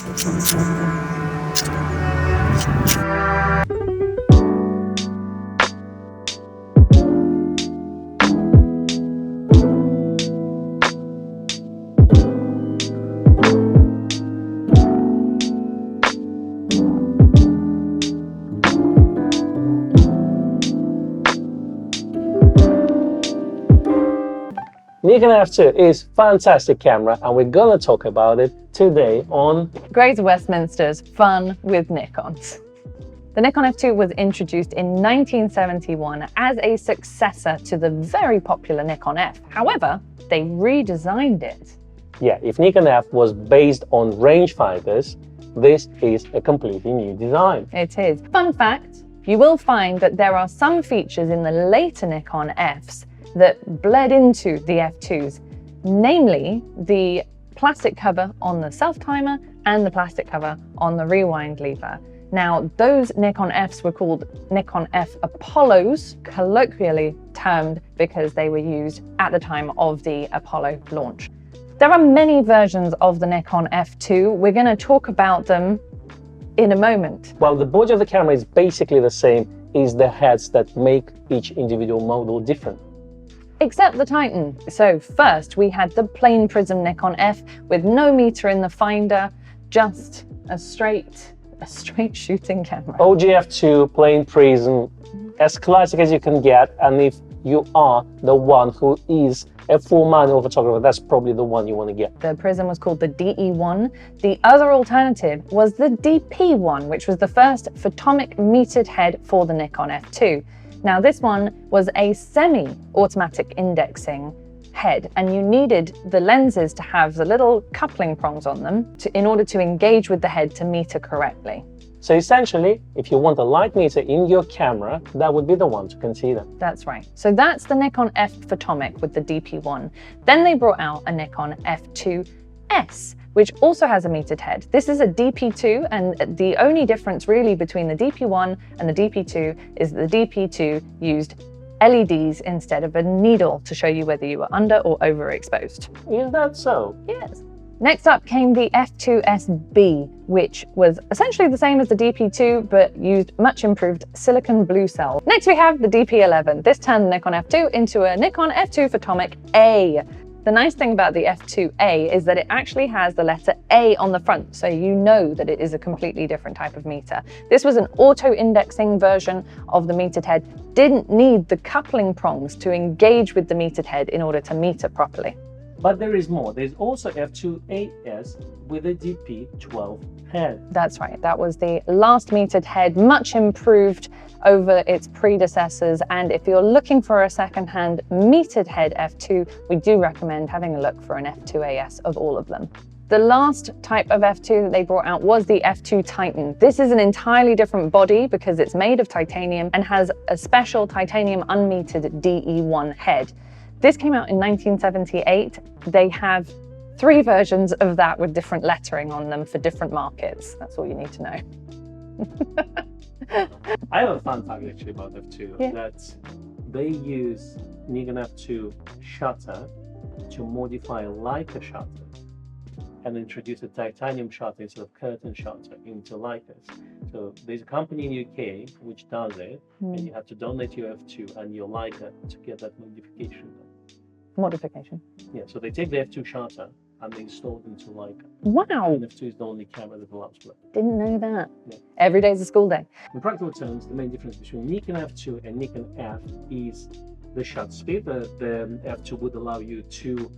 Nikon F2 is a fantastic camera, and we're gonna talk about it today on Greater Westminster's Fun with Nikons. The Nikon F2 was introduced in 1971 as a successor to the very popular Nikon F. However, they redesigned it. Yeah, if Nikon F was based on rangefinders, this is a completely new design. It is. Fun fact, you will find that there are some features in the later Nikon Fs that bled into the F2s, namely the plastic cover on the self-timer and the plastic cover on the rewind lever. Now, those Nikon Fs were called Nikon F Apollos, colloquially termed because they were used at the time of the Apollo launch. There are many versions of the Nikon F2. We're going to talk about them in a moment. Well, the body of the camera is basically the same, is the heads that make each individual model different. Except the Titan. So first we had the plain prism Nikon F with no meter in the finder, just a straight shooting camera. OG F2, plain prism, as classic as you can get, and if you are the one who is a full manual photographer, that's probably the one you want to get. The prism was called the DE1. The other alternative was the DP1, which was the first photomic metered head for the Nikon F2. Now this one was a semi-automatic indexing head, and you needed the lenses to have the little coupling prongs on them in order to engage with the head to meter correctly. So essentially, if you want a light meter in your camera, that would be the one to consider. That's right. So that's the Nikon F Photomic with the DP1. Then they brought out a Nikon F2S, which also has a metered head. This is a DP2, and the only difference really between the DP1 and the DP2 is the DP2 used LEDs instead of a needle to show you whether you were under or overexposed. Is that so? Yes. Next up came the F2SB, which was essentially the same as the DP2, but used much improved silicon blue cells. Next we have the DP11. This turned the Nikon F2 into a Nikon F2 Photomic A. The nice thing about the F2A is that it actually has the letter A on the front, so you know that it is a completely different type of meter. This was an auto-indexing version of the metered head, didn't need the coupling prongs to engage with the metered head in order to meter properly. But there is more. There's also F2AS with a DP12 head. That's right. That was the last metered head, much improved over its predecessors. And if you're looking for a second-hand metered head F2, we do recommend having a look for an F2AS of all of them. The last type of F2 that they brought out was the F2 Titan. This is an entirely different body because it's made of titanium and has a special titanium unmetered DE1 head. This came out in 1978. They have 3 versions of that with different lettering on them for different markets. That's all you need to know. I have a fun fact actually about F2, Yeah. that they use Nikon F2 shutter to modify a Leica shutter and introduce a titanium shutter instead of curtain shutter into Leicas. So there's a company in UK which does it, and you have to donate your F2 and your Leica to get that modification done. Modification. Yeah, so they take the F2 shutter and they install it into Leica. Wow, And F2 is the only camera that allows for that. didn't know that. Yeah. Every day's a school day. In practical terms, the main difference between Nikon F2 and Nikon F is the shutter speed. The F2 would allow you to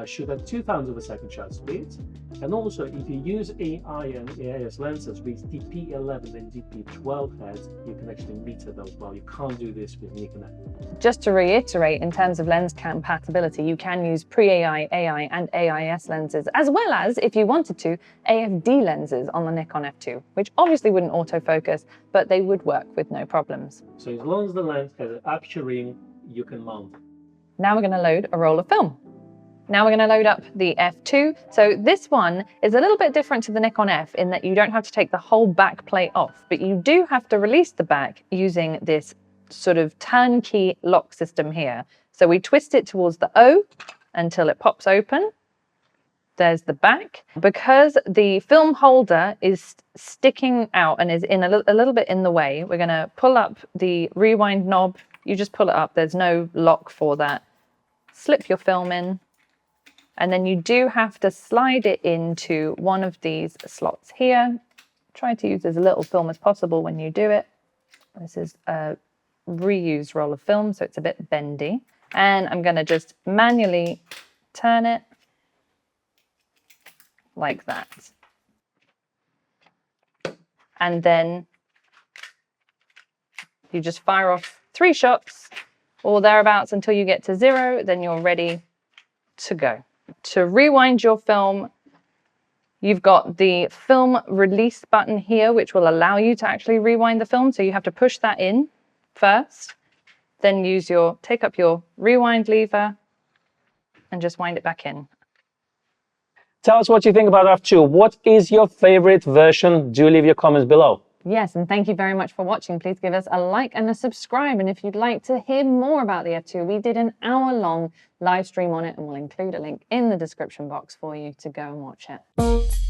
shoot at 2,000 of a second shutter speed. And also, if you use AI and AIS lenses with DP11 and DP12 heads, you can actually meter those well. You can't do this with Nikon F. Just to reiterate, in terms of lens compatibility, you can use pre-AI, AI, and AIS lenses, as well as, if you wanted to, AFD lenses on the Nikon F2, which obviously wouldn't autofocus, but they would work with no problems. So as long as the lens has an aperture ring, you can mount it. Now we're going to load a roll of film. Now we're going to load up the F2. So this one is a little bit different to the Nikon F in that you don't have to take the whole back plate off, but you do have to release the back using this sort of turnkey lock system here. So we twist it towards the O until it pops open, There's the back. Because the film holder is sticking out and is in a little bit in the way, we're going to pull up the rewind knob. You just pull it up. There's no lock for that. Slip your film in. And then you do have to slide it into one of these slots here. Try to use as little film as possible when you do it. This is a reused roll of film, so it's a bit bendy. And I'm going to just manually turn it like that. And then you just fire off 3 shots or thereabouts until you get to 0, then you're ready to go. To rewind your film, you've got the film release button here, which will allow you to actually rewind the film. So you have to push that in first, then take up your rewind lever and just wind it back in. Tell us what you think about F2. What is your favorite version? Do leave your comments below. Yes, and thank you very much for watching. Please give us a like and a subscribe. And if you'd like to hear more about the F2, we did an hour-long live stream on it, and we'll include a link in the description box for you to go and watch it.